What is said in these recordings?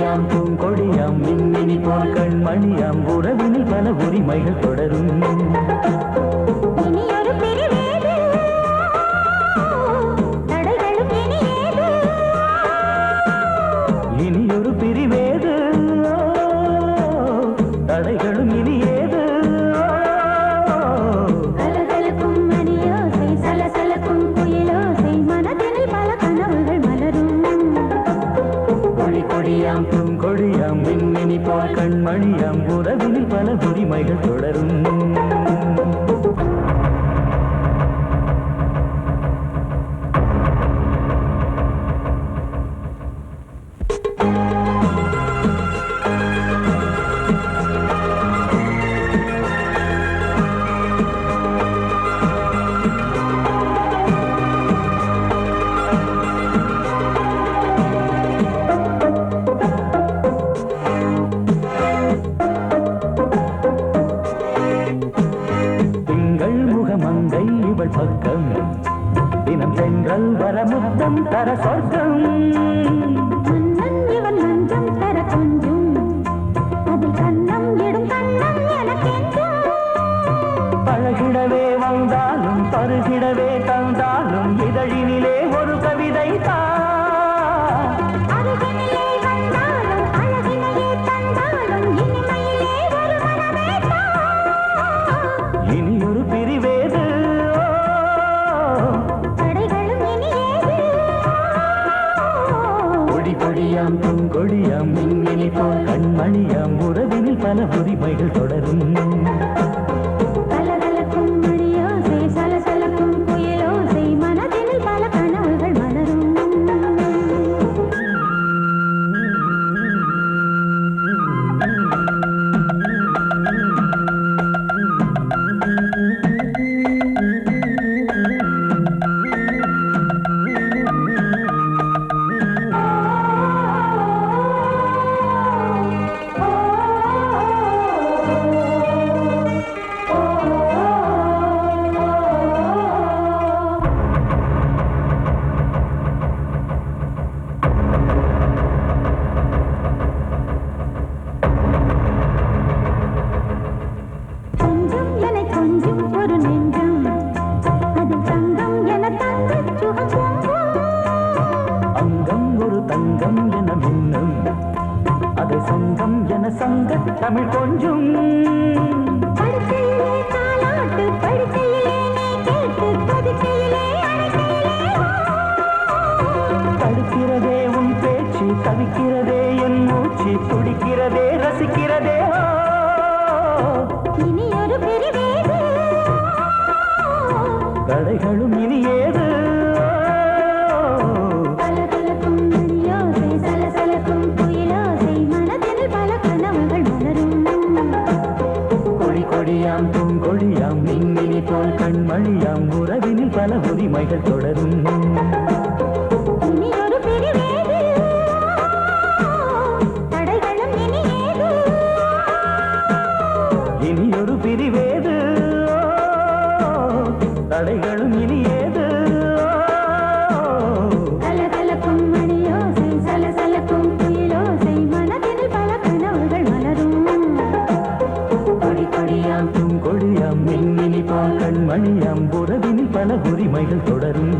கொடியாம் பூங்கொடியாம் மின்மினி போல் கண்மணியாம் உறவினில் பல உரிமைகள் தொடரும். இனியொரு பிரிவேது தடைகளும் இனியேது. கலகலக்கும் மணியோசை சலசலக்கும் குயிலோசை மனதினில் பல கனவுகள் மலரும். கொடி கொடியாம் பூங்கொடியாம் மின்மினி போல் கண்மணியாம் உறவினில் பல உரிமைகள் தொடரும். மங்கை இவள் பக்கம் தினம் சென்றல் வரமுத்தம் தர சொர்க்கம். மன்னன் இவன் மஞ்சம் தர கொஞ்சம் அதில் கண்ணம் இடும் கண்ணம் எனக்கென்றும். பழகிடவே வந்தாலும் பருகிடவே தந்தாலும் இதழினிலே ஒரு கவிதை தான். அருகினிலே வந்தாலும் அழகினையே தந்தாலும் இனிமையிலே ஒரு மனமே தான். இனியொரு பிரிவேது தடைகளும் இனியேது. கொடி கொடியாம் பூங்கொடியாம் மின்மினி போல் கண்மணியாம் உறவினில் பல உரிமைகள் தொடரும். கலகலக்கும் மணியோசை சலசலக்கும் குயிலோசை மனதினில் பல கனவுகள் மலரும். கொஞ்சம் என கொஞ்சம் ஒரு நெஞ்சம் அதில் தங்கம் என தங்க சுகம் பொங்கும். அங்கம் ஒரு தங்கம் என மின்னும் அதை சங்கம் என சங்க தமிழ் கொஞ்சும். படுக்கையிலே தாலாட்டு படுக்கையிலே நீ கேட்டு படுக்கையிலே அழைக்கையிலே தடுக்கிறதே உன் பேச்சு தவிக்கிறதே என் மூச்சு துடிக்கிறதே ரசிக்கிறதே. இனியொரு பிரிவேது தடைகளும் இனியேது. கலகலக்கும் மணியோசை சலசலக்கும் குயிலோசை மனதினில் பல கனவுகள் மலரும். கொடி கொடியாம் பூங்கொடியாம் மின்மினி போல் கண்மணியாம் உறவினில் பல உரிமைகள் தொடரும். இனியொரு பிரிவேது தடைகளும் இனியேது. இனியொரு பிரிவேது தடைகளும் இனியேது. கலகலக்கும் மணியோசை சலசலக்கும் குயிலோசை மனதினில் பல கனவுகள் மலரும். கொடி கொடியாம் பூங்கொடியாம் மின்மினி போல் கண்மணியாம் உறவினில் பல உரிமைகள் தொடரும்.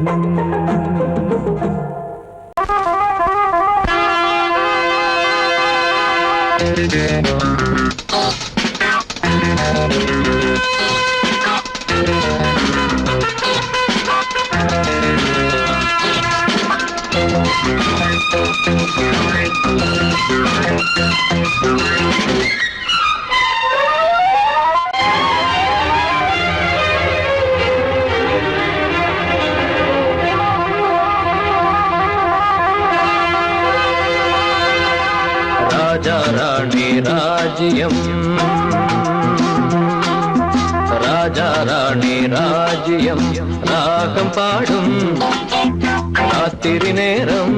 ராஜா ராணி ராஜ்யம் ராஜா ராணி ராஜ்யம் ராகம் பாடும் ராத்திரி நேரம்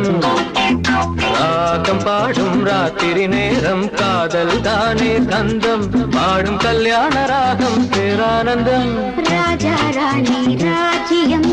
ராகம் பாடும் ராத்திரி நேரம் காதல் தானே கந்தம் பாடும் கல்யாண ராகம் பேரானந்தம். ராஜா ராணி ராஜ்யம்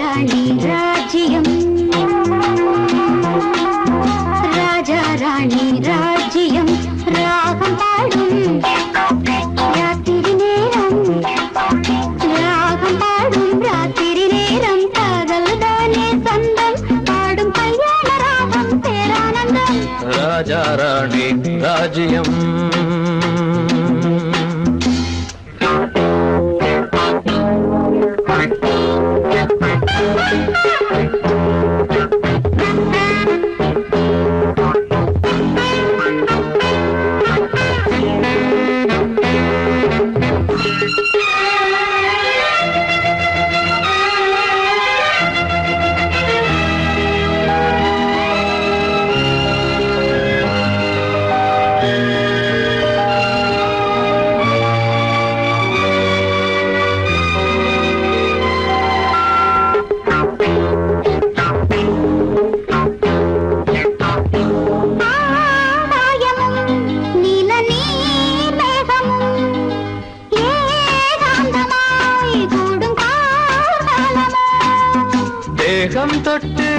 ராணி ராஜ்யம் ராஜா ராணி ராஜ்யம் ராகம் பாடும் ராத்திரி நேரம் ராகம் பாடும் ராத்திரி நேரம் காதல் தானே சொந்தம் பாடும் கல்யாண ராகம் பேரானந்தம் ராஜா ராணி ராஜ்யம்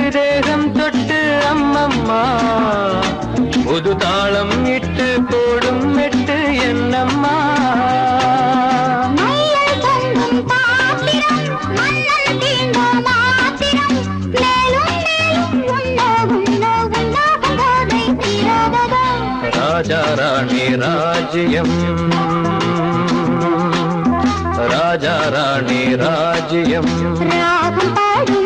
தேகம் தொட்டு அம்மம்மா புது தாளம் இட்டு போடும் மெட்டு என்னம்மா ராஜா ராணி ராஜ்யம் ராஜா ராணி ராஜ்யம் ராகம் பாடும்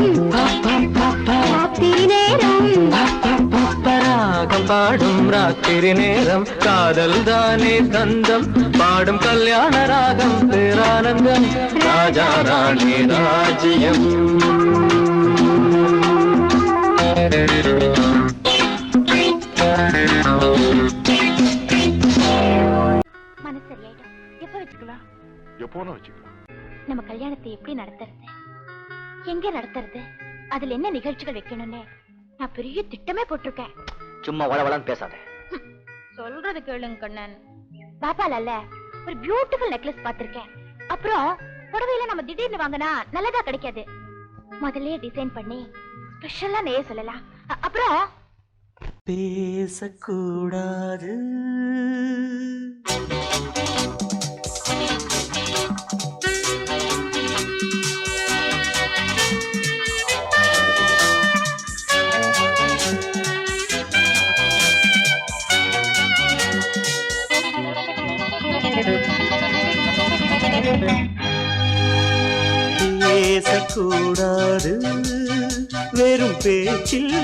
ராத்திரி நேரம் காதல் தானே கந்தம் பாடும் கல்யாண ராகம் பேரானந்தம் ராஜா ராணி ராஜ்யம் மனசு சரியாயிடும். எப்ப வச்சுக்கலாம்? எப்போனா வச்சுக்கலாம். நம்ம கல்யாணத்தை எப்படி நடத்துறது, எங்க நடத்துறது, அதுல என்ன நிகழ்ச்சிகள் வைக்கணும்னு நான் பெரிய திட்டமே போட்டிருக்கேன். சும்மா வளவளன்னு பேசாத. சொல்றது கேளுங்க கண்ணன். பாப்பால ஒரு பியூட்டிஃபுல் நெக்லஸ் பாத்திருக்கேன். அப்புறம் புடவையில நம்ம திடீர்னு வாங்கினா நல்லதா கிடைக்காது. முதல்ல டிசைன் பண்ணி ஸ்பெஷலா நெய்ய சொல்லலாம். அப்புறம் பேசக்கூடாது பேசக்கூடாது வெறும் பேச்சில்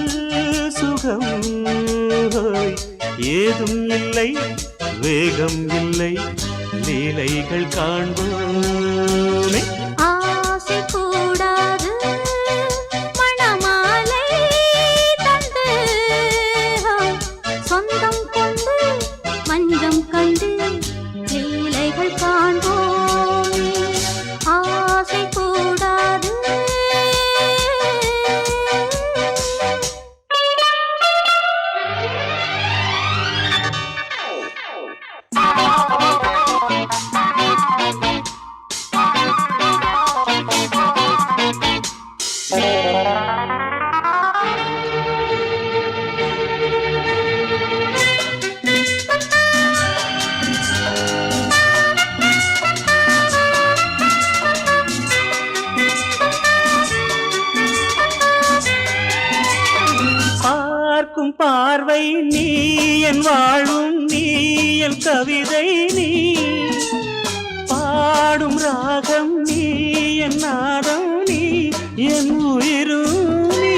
சுகம் ஏதும் இல்லை, வேகம் இல்லை, லீலைகள் காண்போமே. ஆசை கூடாது மணமாலை தந்து சொந்தம் கொண்டு மஞ்சம் கண்டு லீலைகள் காண்போமே. ஆசை கூடாது பார்க்கும் பார்வை நீ என் வாழும், நீ என் கவிதை, நீ பாடும் ராகம், நீ என் நாதம், நீ என் உயிரும் நீ.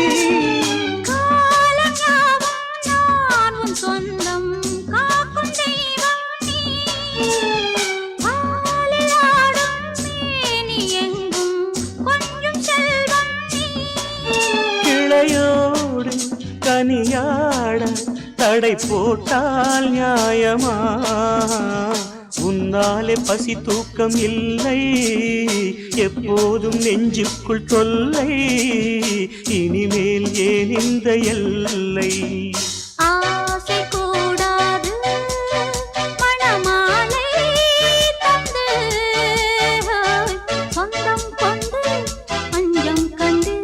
சொந்தம் காக்கும் தெய்வம் நீ. நீ எங்கும் கொஞ்சம் செல்வம் நீ. கிளையோடு கனியாட தடை போட்டால் நியாயமா? உன்னாலே பசி தூக்கம் இல்லை, எப்போதும் நெஞ்சுக்குள் தொல்லை, இனிமேல் ஏன் இந்த எல்லை? ஆசை கூடாது மணமாலை தந்து சொந்தம் கொண்டு மஞ்சம் கண்டு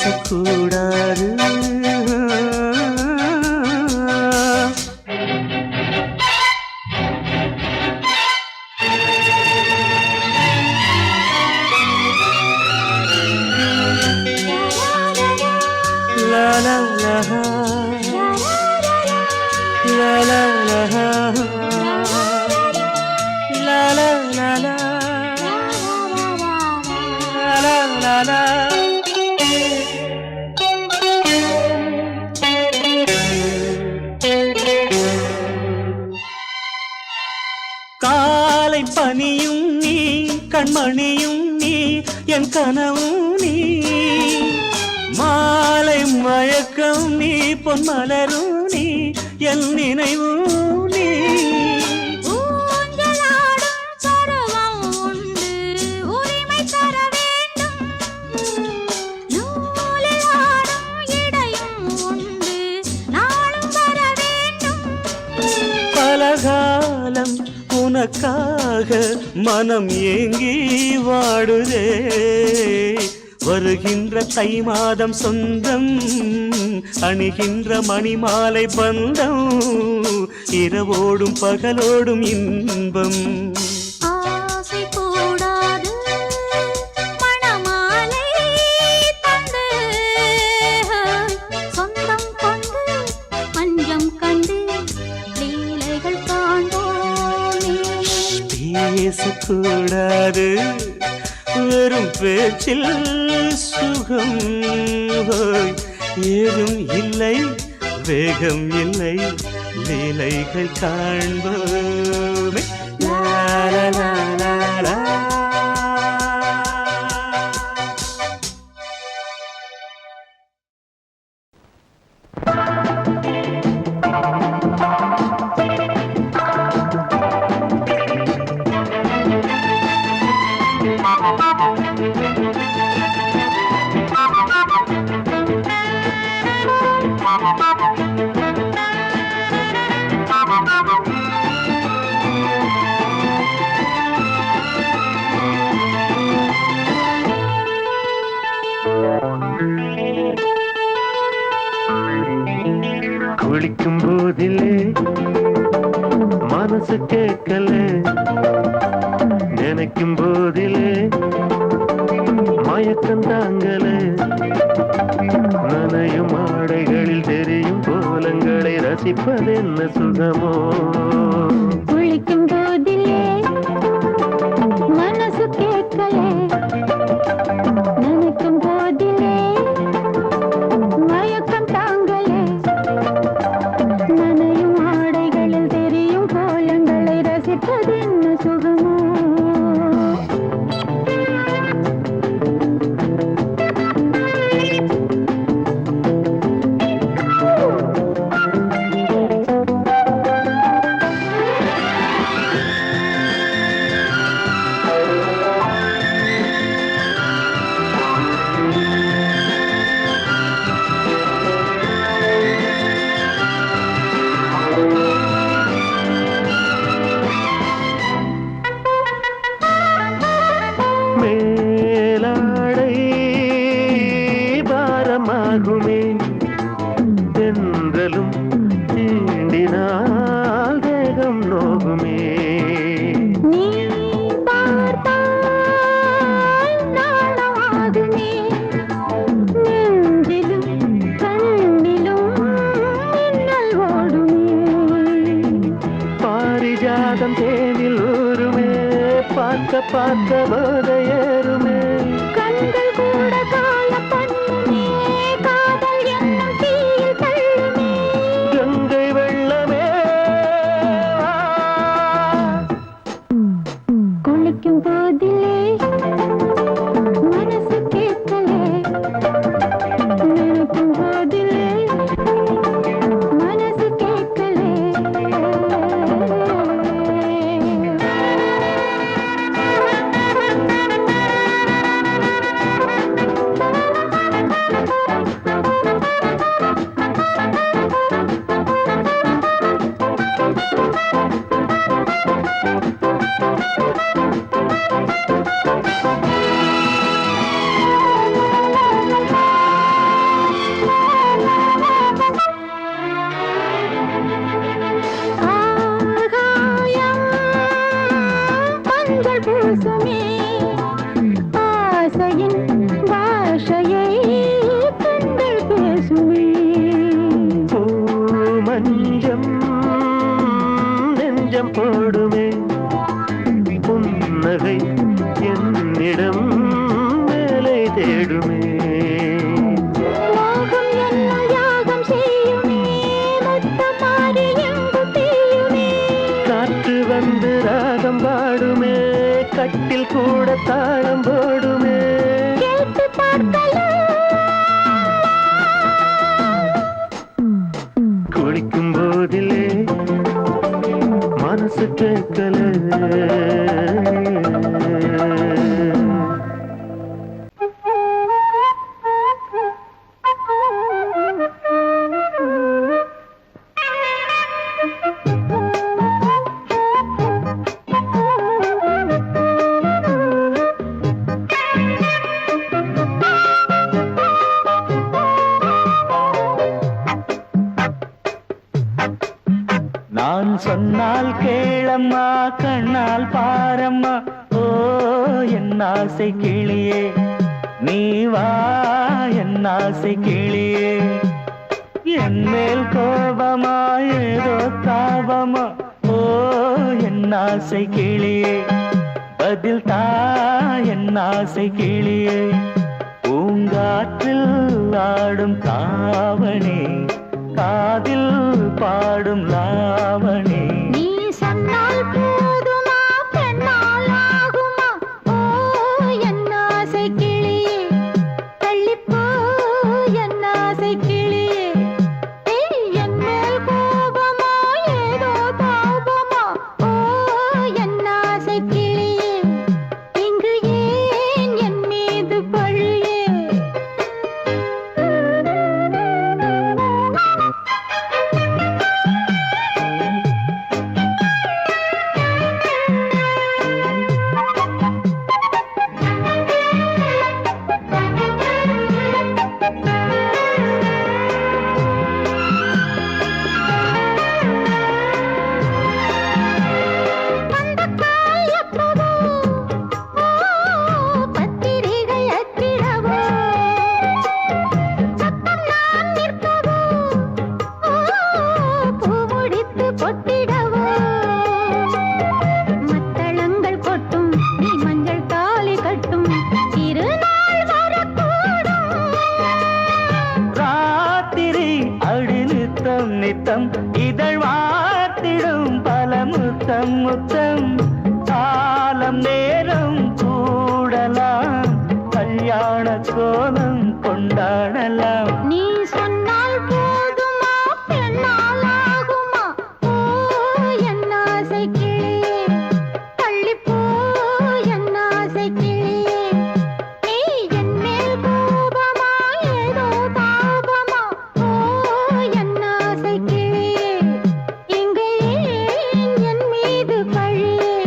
பேசக்கூடாது. La la la la la la la la la la la la la. காலை பனியும் நீ, கண்மணியும் நீ, என் கனவும் நீ, மாலை மயக்கம் நீ, பொன்மலரும் நீ, என் நினைவும் நீ. பலகாலம் உனக்காக மனம் ஏங்கி வாடுதே. வருகின்ற தை மாதம் சொந்தம், அணிகின்ற மணிமாலை பந்தம், இரவோடும் பகலோடும் இன்பம். ஆசை கூடாது மணமாலை தந்து, சொந்தம் கொண்டு மஞ்சம் கண்டு லீலைகள் காண்போமே. பேசக்கூடாது வெறும் பேச்சில் சுகம், ஏதும் இல்லை வேகம் இல்லை, லீலைகள் காண்போமே. லா லா லா லா லா. குளிக்கும் போதிலே மனசு கேட்கல, நினைக்கும் போதிலே மயக்கம் தாங்கல, நனையும் ஆடைகளில் தெரியும் கோலங்களை ரசிப்பதென்ன சுகமோ. குளிக்கும் போதிலே மனசு கேட்கல, நினைக்கும் போதிலே மயக்கம் தாங்கலே, நனையும் ஆடைகளில் தெரியும் கோலங்களை ரசிப்பதென்ன சுகமோ. மேலாடை பாரமாகுமே, தென்றலும் தீண்டினால் தேகம் நோகுமே. நீ பார்த்தால் நாணமாகுமே, நெஞ்சிலும் கண்ணிலும் மின்னல் ஓடுமே. பாரிஜாதம் தேனில் ஊருமே, பார்க்க பார்க்க போதையேறுமே. கண்கள் கூட காய பண்ணுமே, காதல் என்னும் தீயில் தள்ளுமே. கங்கை வெள்ளமே குளிக்கும் போதிலே மனசு கேட்கலே, நினைக்கும் போதிலே மனசு கேட்கலே. தேடுமே. மோகம் என்னும் யாகம் செய்யுமே, முத்தம் மாறி எங்கும் பெய்யுமே. காற்று வந்து ராகம் பாடுமே, கட்டில் கூட தாளம் போடுமே. கேட்டு பார்க்கலாம். குளிக்கும் போதிலே மனசு கேட்கல. நான் சொன்னால் கேளம்மா, கண்ணால் பாரம்மா. ஓ என் ஆசை கிளியே, நீ வா என் ஆசை கிளியே. என் மேல் கோபமா ஏதோ தாபமா. ஓ என் ஆசை கிளியே, பதில் தா என் ஆசை கிளியே. பூங்காற்றில் ஆடும் தாவணி, காதில் பாடும் லாவணி. நீ சொன்னால் போதுமா, பெண்ணால் ஆகுமா? ஓ என் ஆசை கிளியே, தள்ளிப்போ என் ஆசை கிளியே. என் மேல் கோபமா ஏதோ தாபமா. ஓ என் ஆசை கிளியே, இங்கு ஏன் என் மீது பழியே? நித்தம் இதழ் வாத்திடும் பல முத்தம் முத்தம். காலம் நேரம் கூடலாம், கல்யாண கோலம் கொண்டாடலாம். நீ சொன்னால் போதுமா, பெண்ணால் ஆகுமா? ஓ என் ஆசை கிளியே, தள்ளிப்போ என் ஆசை கிளியே. நீ என் மேல் கோபமா ஏதோ தாபமா. ஓ என் ஆசை கிளியே, இங்கே ஏன் என் மீது பழியே?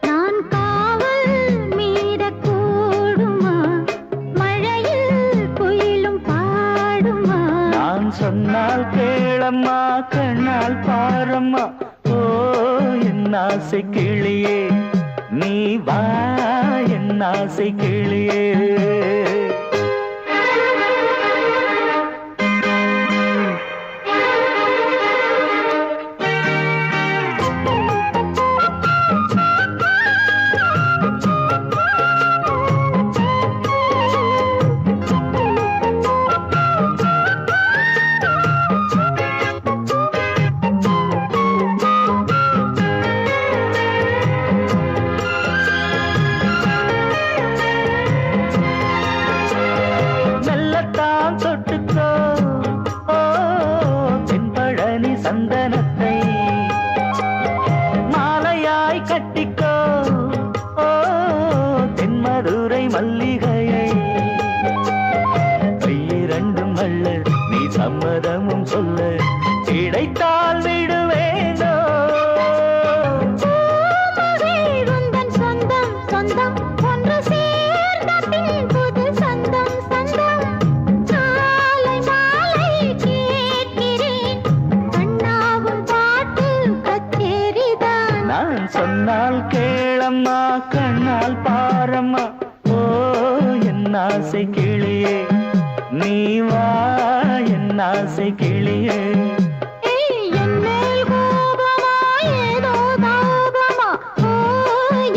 நான் காவல் மீறக்கூடுமா? மழையில் குயிலும் பாடுமா? நான் சொன்னால் கேளம்மா, கண்ணால் பாரம்மா. ஓ என் ஆசை கிளியே, நீ வா என் ஆசை கிளியே. மெல்லத்தான் தொட்டுக்கோ, ஓ தென்பழனி சந்தனத்தை மாலையாய் கட்டிக்கோ. ஓ தென்மதுரை மல்லிகையை கையிரண்டும் அள்ள, நீ சம்மதமும் சொல்ல கிடைத்தால் விடுவேனோ. உந்தன் சொந்தம் சொந்தம் ஒன்று சேர்ந்த பின் புது சொந்தம் சொந்தம். மாலை மாலை கேட்கிறேன், அண்ணாவும் பாட்டு கச்சேரிதான். நான் சொன்னால் கேளம்மா, கண்ணால் பாரம்மா. ஓ என் ஆசை கிளியே, நீ வா என் ஆசை கிளியே. என் மேல் கோபமா ஏதோ தாபமா. ஓ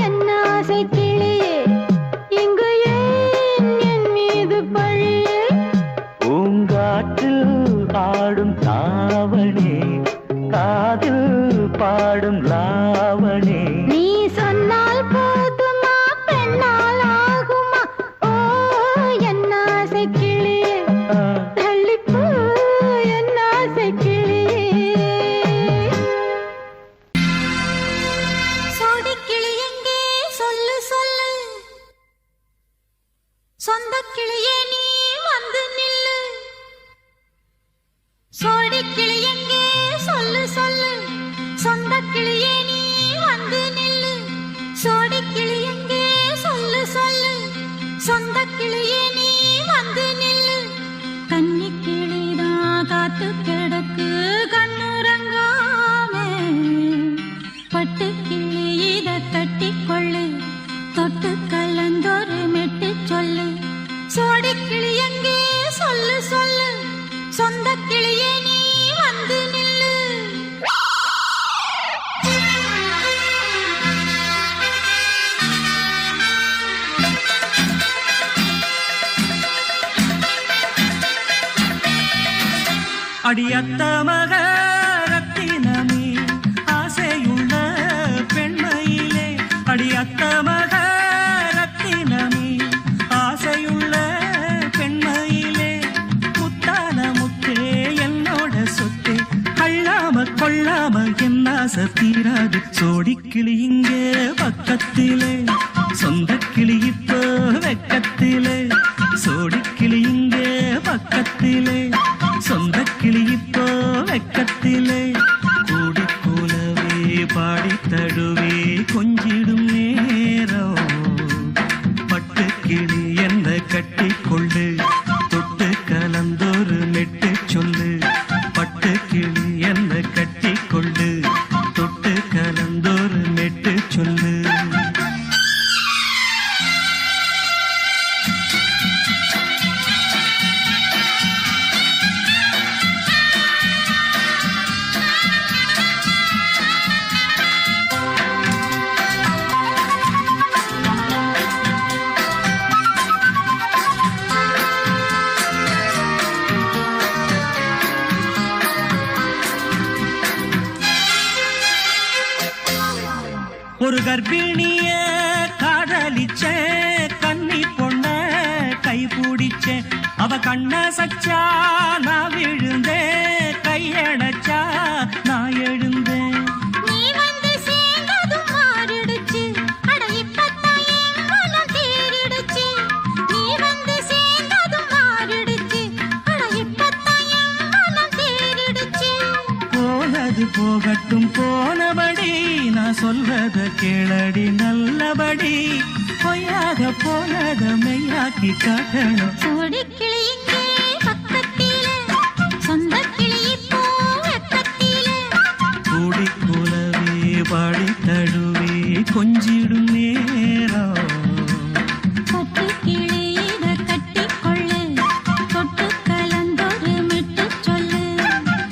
என் ஆசை கிளியே, இங்கு ஏன் என் மீது சொந்த கிளியே நீ வந்து நில்லு சோடி கிளி எங்கே சொல்லு சொல்லு சொந்த கிளியே நீ வந்து நில்லு சோடி கிளி எங்கே சொல்லு சொல்லு சொந்த கிளியே நீ வந்து நில்லு கன்னி கிளிதான் காத்து கிடக்கு கண்ணுறங்காம பட்டு கிளி இத கட்டிக்கொள்ளு தொட்டு கலந்தொரு மெட்டு சொல்லு சோடி கிளி எங்கே சொல்லு சொல்லு சொந்த கிளியே நீ வந்து நில்லு அடியத்த மக ரத்தினமே ஆசையுள்ள பெண்மையிலே அடியத்த மக ரத்தினமே ஆசையுள்ள பெண்மையிலே முத்தான முத்தே என்னோட சொத்தே அள்ளாம கொள்ளாம என் ஆசை தீராது சோடிக்கிளி இங்கே பக்கத்திலே சொந்த கிளி இப்போ வெக்கத்திலே சோடிக்கிளி இங்கே பக்கத்திலே சொந்த கிளி இப்போ வெக்கத்திலே கூடி கூலவே பாடி தழுவே கொஞ்சிடும் நேரம் பட்டு கிளி என்ன கட்டி கொள்ளு தொட்டு கலந்தொரு மெட்டு சொல்லு பட்டு கிளி என்ன கட்டி கொள்ளு தொட்டு கலந்தொரு மெட்டு சொல்லு ஒரு கர்ப்பிணிய காதலிச்ச கன்னி பொண்ண கை பிடிச்ச அவ கண்ண சச்சா நான் விழுந்தேன் கையடைச்சா நான் எழுந்தேன் நீ வந்து சேர்ந்ததும் மாறிடுச்சு அட இப்பத்தான் என் மனம் தேறிடுச்சு நீ வந்து சேர்ந்ததும் மாறிடுச்சு அட இப்பத்தான் என் மனம் தேறிடுச்சு போனது போகட்டும் போனபடி நான் சொல்றத கேளடி நல்லபடி பொய்யாக போனத மெய்யாக்கி காட்டணும் சோடி கிளி இங்கே பக்கத்திலே சொந்த கிளி இப்போ வெக்கத்திலே கூடி கூலவே பாடி தழுவே கொஞ்சிடும் நேரம் பட்டு கிளி இத கட்டிக்கொள்ளு தொட்டு கலந்தொரு மெட்டு சொல்லு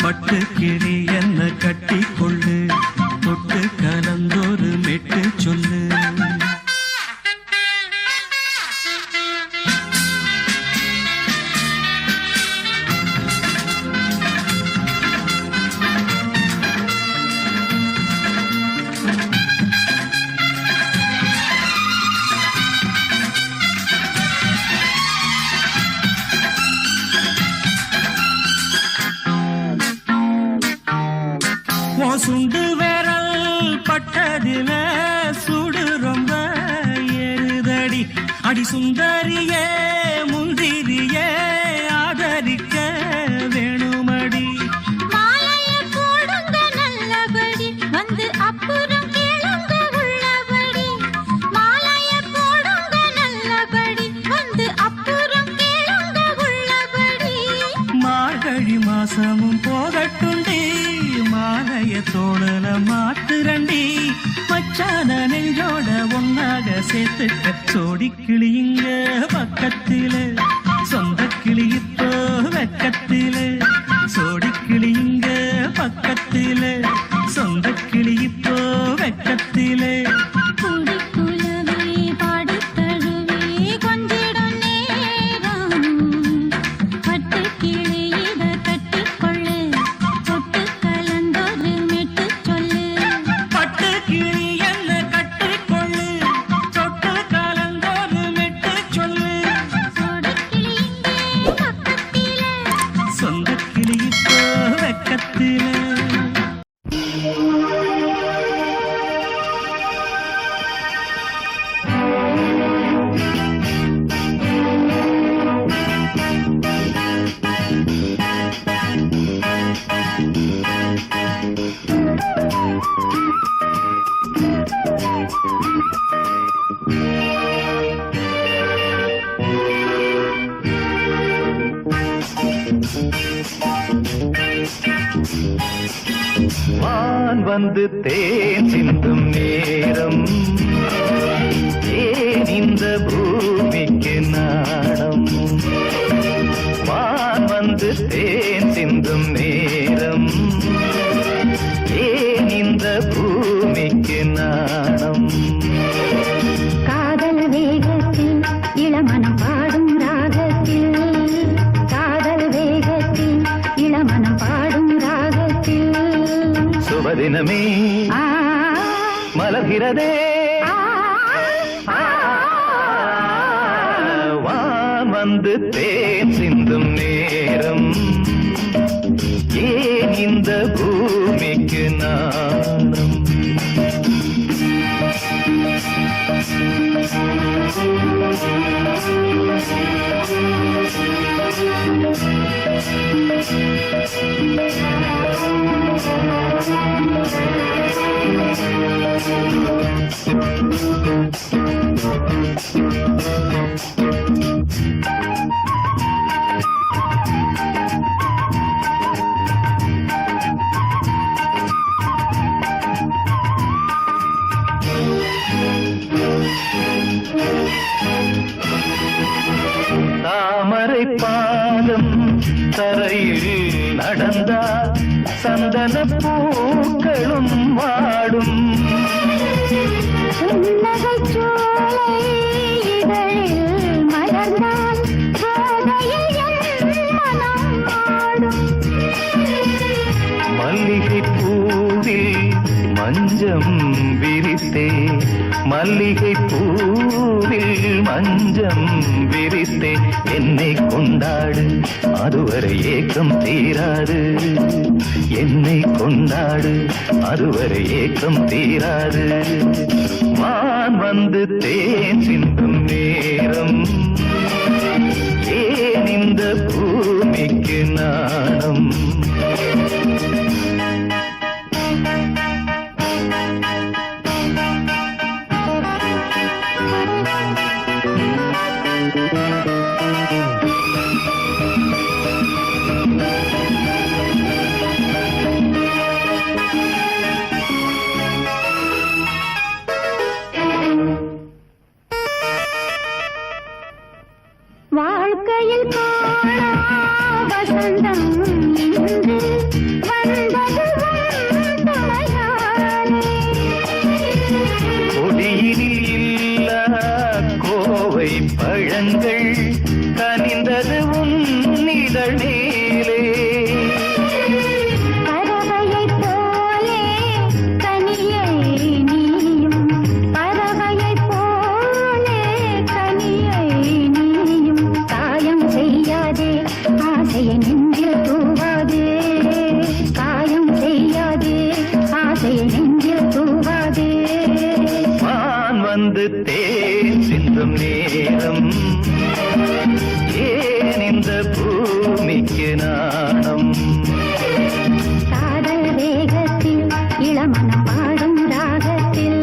பட்டு கிளி என்ன கட்டி கொள்ளு தொட்டு கலந்தொரு மெட்டு சொல்லு சுண்டு விரல் பட்டதில சுடு ரொம்ப ஏறுதடி அடி சுந்தரியே முந்திரியே ஆதரிக்க வேணுமடி மாலைய போடுங்க நல்லபடி வந்து அப்புறம் கேளுங்க உள்ளபடி மாலைய போடுங்க நல்லபடி வந்து அப்புறம் கேளுங்க உள்ளபடி மார்கழி மாசமும் போகட்டுண்டி மாலைய தோழல மாத்துரண்டி மச்சான நெஞ்சோட ஒன்னாக சேர்த்துக்க சோடி கிளி இங்க பக்கத்திலே சொந்த கிளி இப்போ வெக்கத்திலே சோடி கிளி இங்க பக்கத்திலே சொந்த கிளி இப்போ வெக்கத்திலே கூடி குலவே பாடி தழுவே கொஞ்சிடும் நேரம் பட்டு கிளி இத கட்டிக்கொள்ளு தொட்டு கலந்தொரு மெட்டு சொல்லு பட்டு கிளி என்ன கட்டிக்கொள்ளு தொட்டு கலந்தொரு மெட்டு சொல்லு சோடி கிளி இங்கே பக்கத்திலே சொந்த கிளி இப்போ வெக்கத்திலே வான் வந்து தேன் சிந்தும் நேரம் ஏன் இந்த பூமிக்கு நாடம் வான் வந்து தேன் சிந்தும் நேரம் ஏன் இந்த பூமிக்கு நாடம் காதல் வேகத்தில் இளமனம் பாடும் ராகத்தில் காதல் வேகத்தில் இளமனம் பாடும் ராகத்தில் சுபதினமே மலர்கிறதே வான் வந்து தேன் சிந்தும் நேரம் ஏன் இந்த பூமிக்கு நாடம் தாமரை பாதம் தரையில் நடந்தால் சந்தன பூக்களும் வாடும் புன்னகைச் சோலை இதழில் மலர்ந்தால் போதையில் என் மனம் ஆடும் மல்லிகை பூவில் மஞ்சம் விரித்தே மல்லிகை பூவில் மஞ்சம் விரித்தே என்னை கொண்டாடு அதுவரை ஏக்கம் தீராது என்னை கொண்டாடு அதுவரை ஏக்கம் தீராது வான் வந்து தேன் சிந்தும் நேரம் ஏன் இந்த பூமிக்கு நாணம் வாழ்க்கையில் காணா வசந்தம் இன்று வந்தது உன் துணையாலே. கொடியினில் இல்ல கோவை பழங்கள் கனிந்தது உன்னிதழ் மேலே பறவையைப் போலே கனியை நீயும் பறவையைப் போலே கனியை நீயும் காயம் செய்யாதே ஆசையை நெஞ்சில் தூவாதே காயம் செய்யாதே ஆசையை நெஞ்சில் தூவாதே வான் வந்து தேன் சிந்தும் நேரம் ஏன் இந்த பூமிக்கு நாணம் காதல் வேகத்தில் இளமனம் பாடும் ராகத்தில்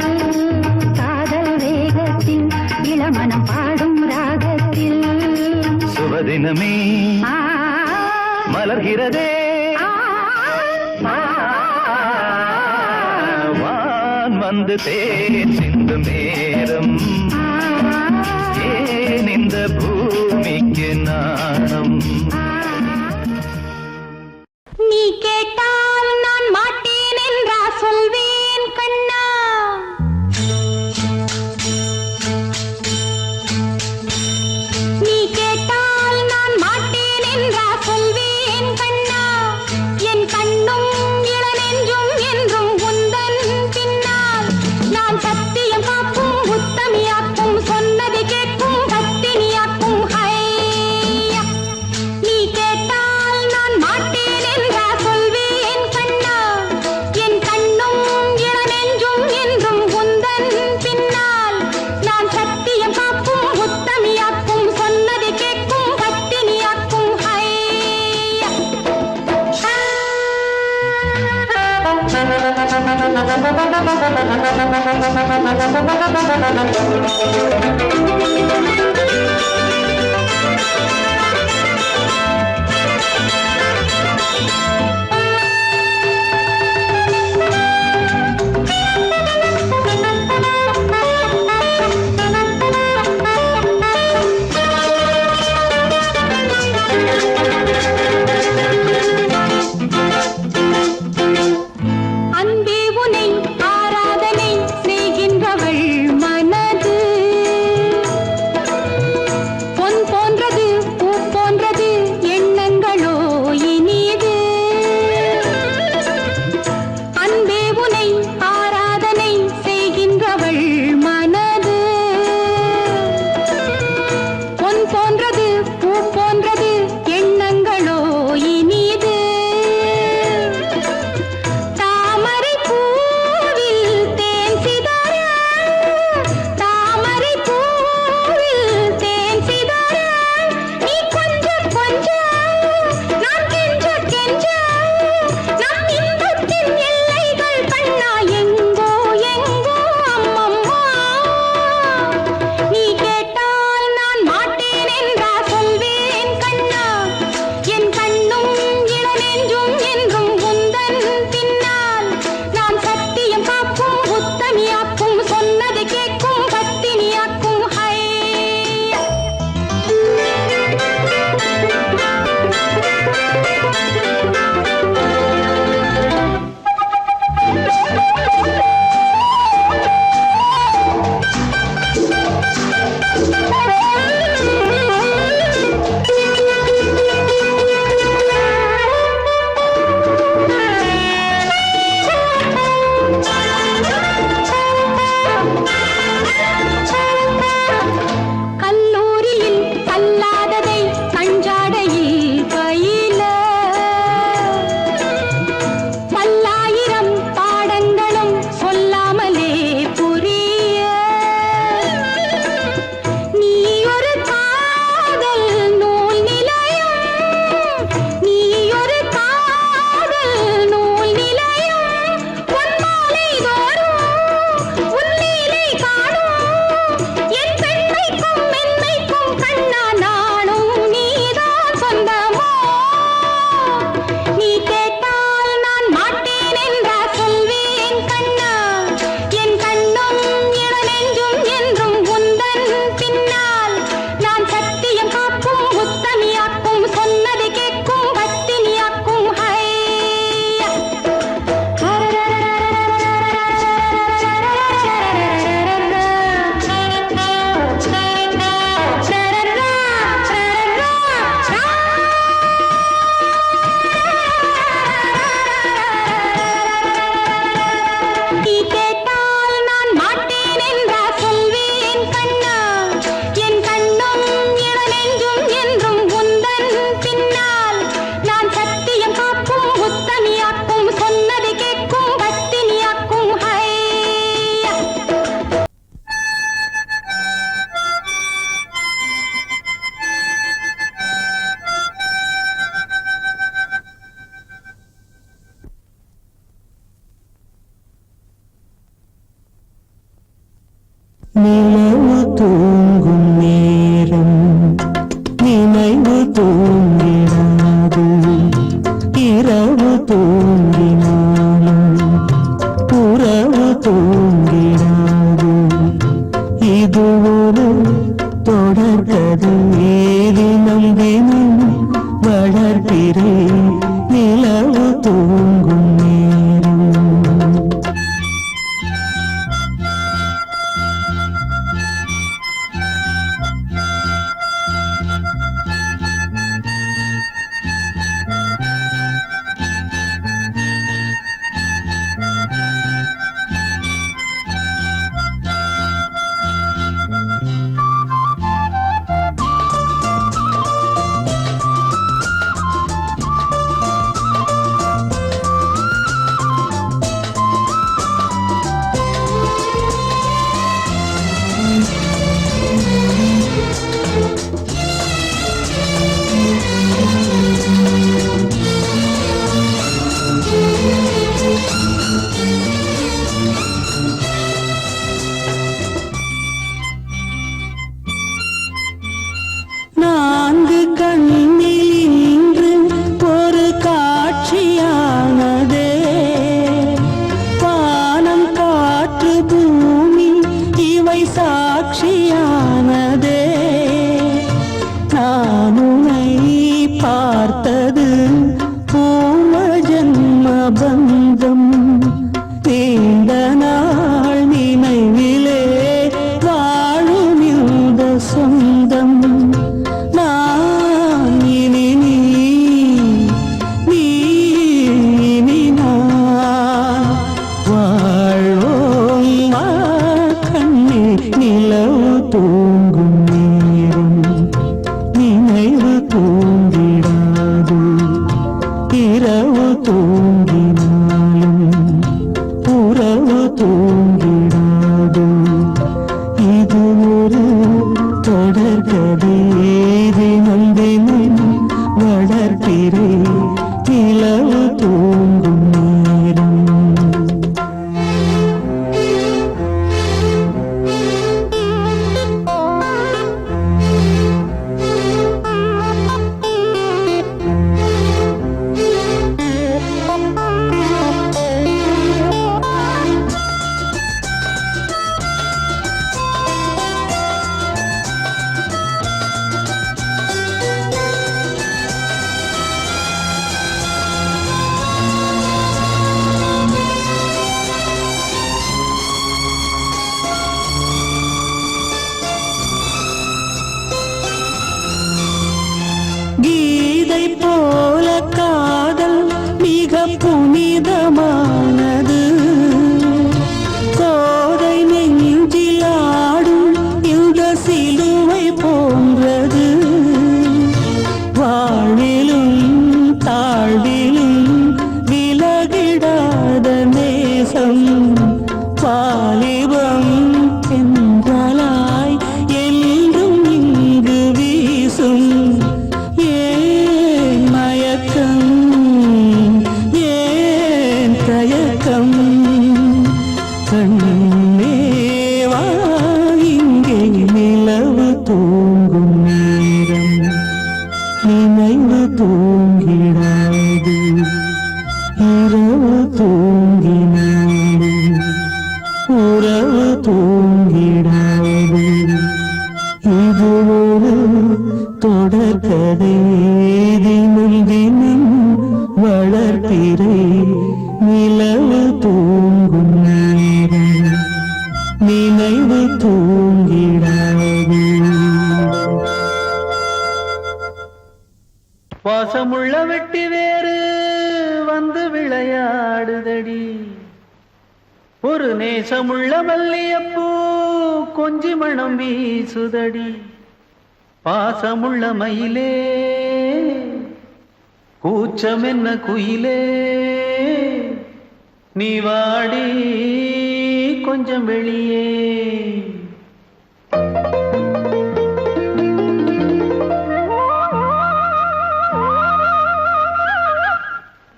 காதல் வேகத்தில் இளமனம் பாடும் ராகத்தில் சுபதினமே ஆ, மலர்கிறதே ஆ, ஆ, வான் வந்து தேன் சிந்தும் நேரம் ஏன் இந்த பூமிக்கு நாணம் நீ கேட்டால் நான் மாட்டேன் என்றா சொல்வேன் கண்ணா நீ கேட்டால் நான் மாட்டேன் என்றா சொல்வேன் கண்ணா என் கண்ணும் இளநெஞ்சும் என்றும் உந்தன் பின்னால் நான் சத்தியம் காக்கும் உத்தமியாக்கும் சொன்னதை கேட்கும் பத்தினியாக்கும் ஹையா நீ கேட்டால் நான் மாட்டேன் என்றா சொல்வேன் கண்ணா என் கண்ணும் இளநெஞ்சும் என்றும் உந்தன் பின்னால் நான் சத்தியம் காக்கும் உத்தமியாக்கும் சொன்னதை கேட்கும் பத்தினியாக்கும் ஹையா தொடர்கதை தினம் தினம் வளர்கிறேன் நிலவு தூங்கும் நேரம். நான்கு கண்ணில் இன்று ஒரு காட்சியானதே, வானம் காற்று பூமி இவை சாட்சியானதே. நான் உன்னை பார்த்தது பூர்வ ஜன்ம பந்தம், நீண்ட நாள் நினைவிலே வாழும் இந்த சொந்தம். நான் இனி நீ, நீ இனி நான் வாழ்வோம் வா கண்ணே. நிலவு தூங்கும் நேரம் நினைவு தூங்கிடாது, இரவு தூங்கினாலும் உறவு தூங்கிடாது. இது ஒரு தொடர்கதை தினம் தினம் வளர்க்கிறேன் நிலவு தூங்கும் நேரம். கீதை போல காதல் மிக புனிதமானது, கோதை நெஞ்சில் ஆடும் இந்த சிலுவை போன்றது. வாழ்விலும் தாழ்விலும் விலகிடாத நேசம், வாலிபம் என்றலாய் என்றும் இங்கு வீசும். ஏன் மயக்கம், ஏன் தயக்கம், கண்ணேவா இங்கே நிலவு தூங்கும் நேரம் நினைவு தூங்கிடாது, இரவு தூங்கினாலும் உறவு தூங்கிடாது. இது ஒரு தொடர்கதை தினம் தினம் வளர்க்கிறேன் நிலவு தூங்கும் நேரம் நினைவு தூங்கிடாது. வாசமுள்ள வெட்டி வேறு வந்து விளையாடுதடி, ஒரு நேசமுள்ள மல்லியப்பூ கொஞ்சி மணம் வீசுதடி. பாசமுள்ள மயிலே கூச்சம் என்ன குயிலே, நீ வாடி கொஞ்சம் வெளியே.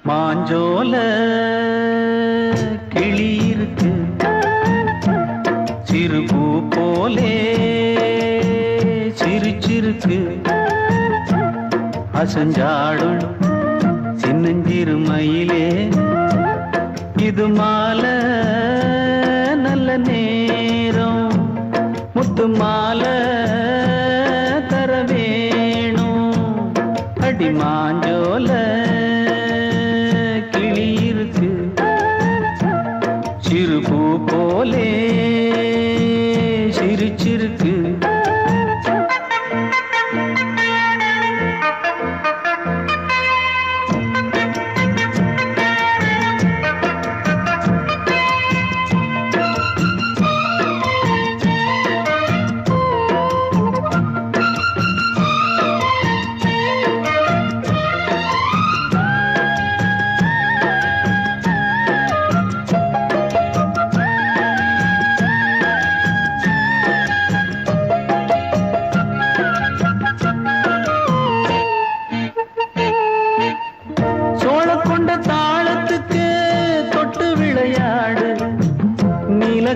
மாஞ்சோல கிளி இருக்கு, சிறுபூ போலே சிரிச்சிருக்கு. அசஞ்சாடும் சின்னஞ்சிறு மயிலே, இது மாலை நல்ல நேரம், முத்து மாலை மாஞ்சோல கிளி இருக்கு சிறு பூ போலே சிரிச்சிருக்கு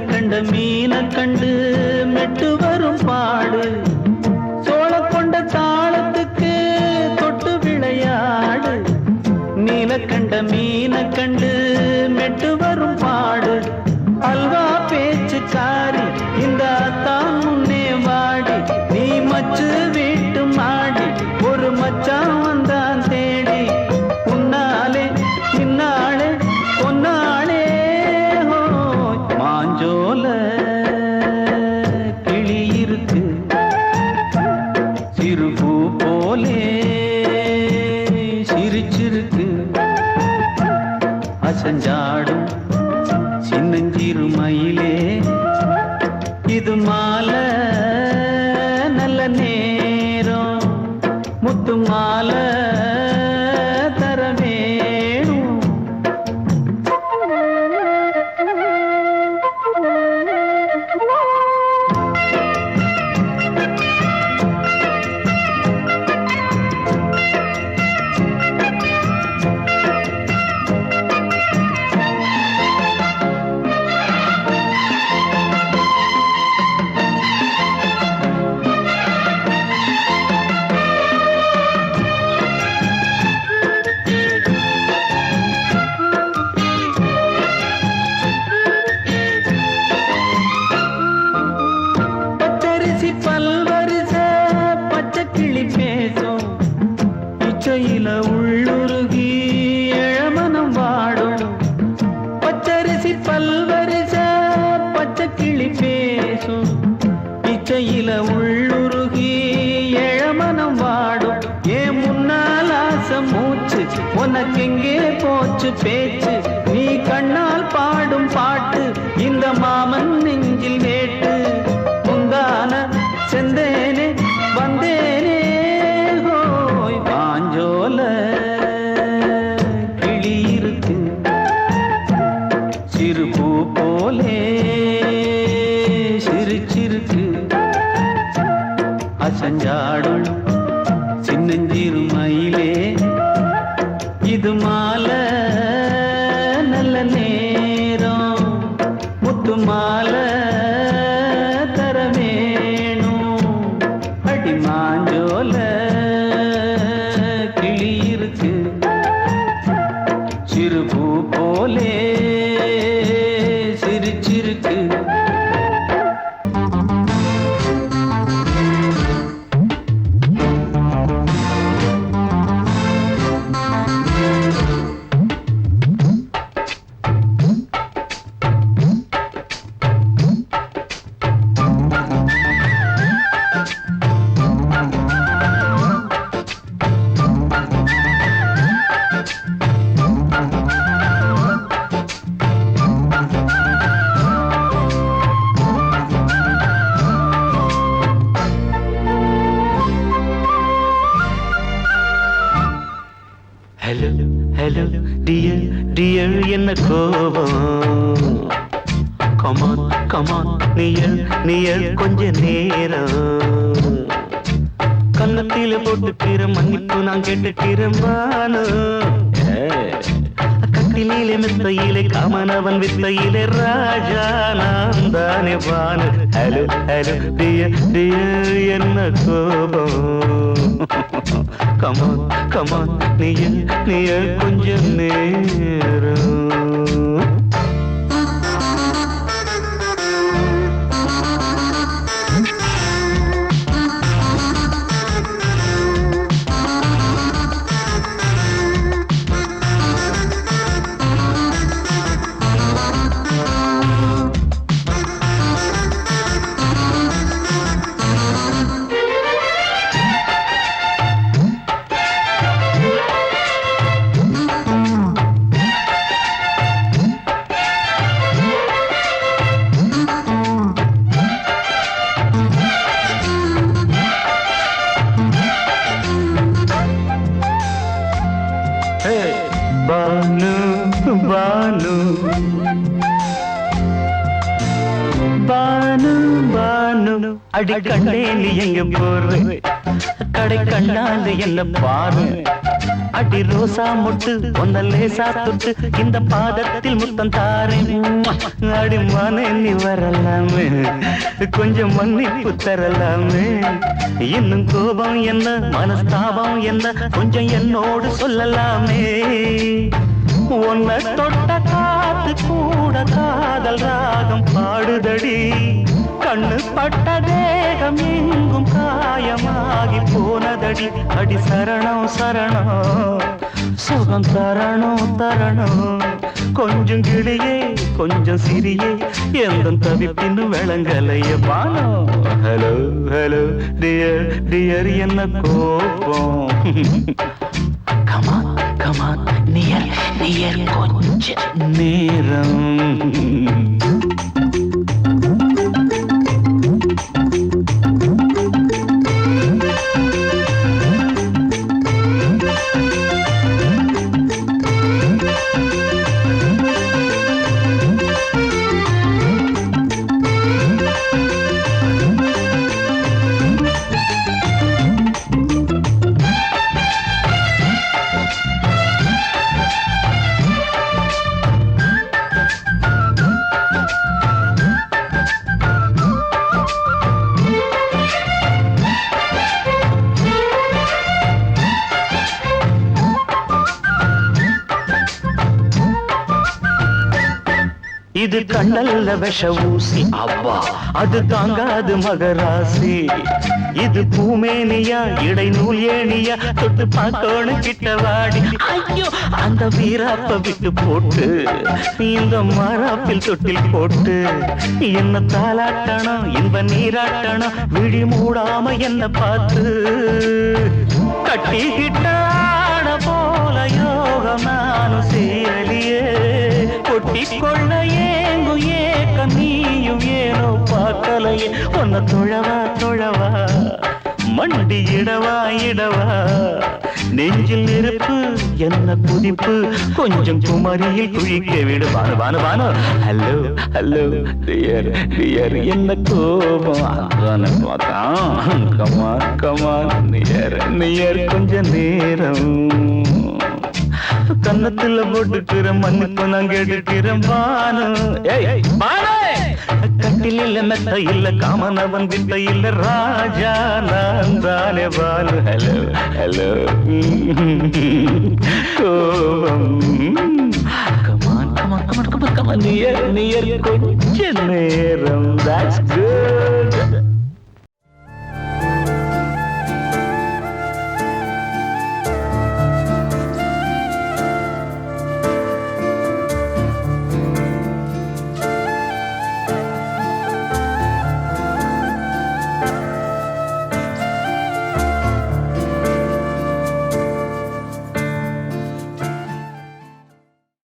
கண்ட மீன கண்டு மெட்டு வரும் பாடு சோழ கொண்ட தாளத்துக்கு தொட்டு விளையாடு நீல கண்ட மீன கண்டு மெட்டு வரும் பாடு அல்வா பேச்சுக்காரி இந்த தான் முன்னே வாடி நீ மச்சு வீட்டு மாடி ஒரு மச்சான் வந்தான் தேடி உன்னாலே இன்னாலே பொன்னாலே மாஞ்சோல கிளி இருக்கு சிறு பூ போலே சிரிச்சிருக்கு அசஞ்சாடும் சின்னஞ்சிறு மயிலே இது மாலை நல்ல நேரம் முத்து மாலை தர வேணும் இச்சையில உள்ளுருகி இளமனம் வாடும் பச்சரிசி பல்வரிச பச்சை கிளி பேசும் இச்சையில உள்ளுருகி இளமனம் வாடும் ஏன் முன்னால் ஆசை மூச்சு உனக்கெங்கே போச்சு பேச்சு நீ கண்ணால் பாடும் பாட்டு இந்த மாமன் நெஞ்சில் வேட்டு முந்தான செந்தேனே வந்தேனே மாஞ்சோல கிளி இருக்கு சிறு பூ போலே சிரிச்சிருக்கு அசஞ்சாடும் சின்னஞ்சிறு மயிலே இது மாலை நல்ல நேரம் முத்து மாலை தர வேணும் அடி மாஞ்சோல சிறு பூ போலே சிரிச்சிருக்கு ஹலோ ஹலோ டியர் டியர் என்ன கோபம் கமான் கமான் நியர் நியர் கொஞ்ச நேரம் கன்னத்தில போட்டுக்கிற மன்னிப்பு நான் கேட்டுக்கிறேன் கட்டிலே மெத்தையிலே காமனவன் வித்தையிலே ராஜா நான் தானே வானு ஹலோ ஹலோ டியர் டியர் என்ன கோபம் கமான் கமான் நீய கொஞ்சம் நேரம் பானு பானு பானு பானு அடி கண்ணே நீ எங்க போற கடை கண்ணால என்ன பாரு அடி ரோசா முட்டு ஒன்ன லேசா தொட்டு இந்த பாதத்தில் முத்தம் தாரேன் அடி மானே நீ வரலாமே கொஞ்சம் மன்னிப்பு தரலாமே இன்னும் கோபம் என்ன மனஸ்தாபம் என்ன கொஞ்சம் என்னோடு சொல்லலாமே உன்னை தொட்ட காத்து கூட காதல் ராகம் பாடுதடி கண்ணு பட்ட தேகம் எங்கும் காயமாகி போனதடி அடி சரணம் சரணம் சுகம் தரணும் தரணும் கொஞ்சம் கிளியே கொஞ்சம் சிறியே எந்த தவிப்பின்னு விளங்கலைய பானோ ஹலோ ஹலோ டியர் டியர் என்ன கோபம் கமான் கமான் நியர் நியர் கொஞ்ச நேரம் இது கண்ணல்ல விஷ ஊசி அவ்வா அது தாங்காது மகராசி இது பூமேனியா இடை நூல் ஏனியா தொட்டு பார்க்கணும் கிட்டவாடி ஐயோ அந்த வீராப்ப விட்டு போட்டு இந்த மாறாப்பில் தொட்டில் போட்டு என்ன தாளாட்டணும் இன்ப நீராட்டணும் விழி மூடாம என்ன பார்த்து கட்டிக்கிட்டான போல யோகம் நானும் சேரலியே கொட்டி கொள்ள ஏங்கு ஏக்க நீயும் ஏனோ பார்க்கலையே உன்னை தொழவா தொழவா மண்டி இடவா இடவா நெஞ்சில் நெருப்பு என்ன குதிப்பு கொஞ்சம் குமரியில் குழிக்க விடு வானு வானு வானு ஹலோ ஹலோ டியர் டியர் என்ன கோபம் அதான பார்த்தான் கமான் கமான் நியர் நியர் கொஞ்ச நேரம் கன்னத்துல போட்டுக்கிற மன்னிப்பு நான் கேட்டுக்கிறேன் பானு கட்டில் இல்ல மெத்த இல்ல காமனவன் வித்த இல்ல ராஜா நான் தானே பானு ஹலோ ஹலோ கோபம் come on come on come on come on come on near near கொஞ்ச நேரம் that's good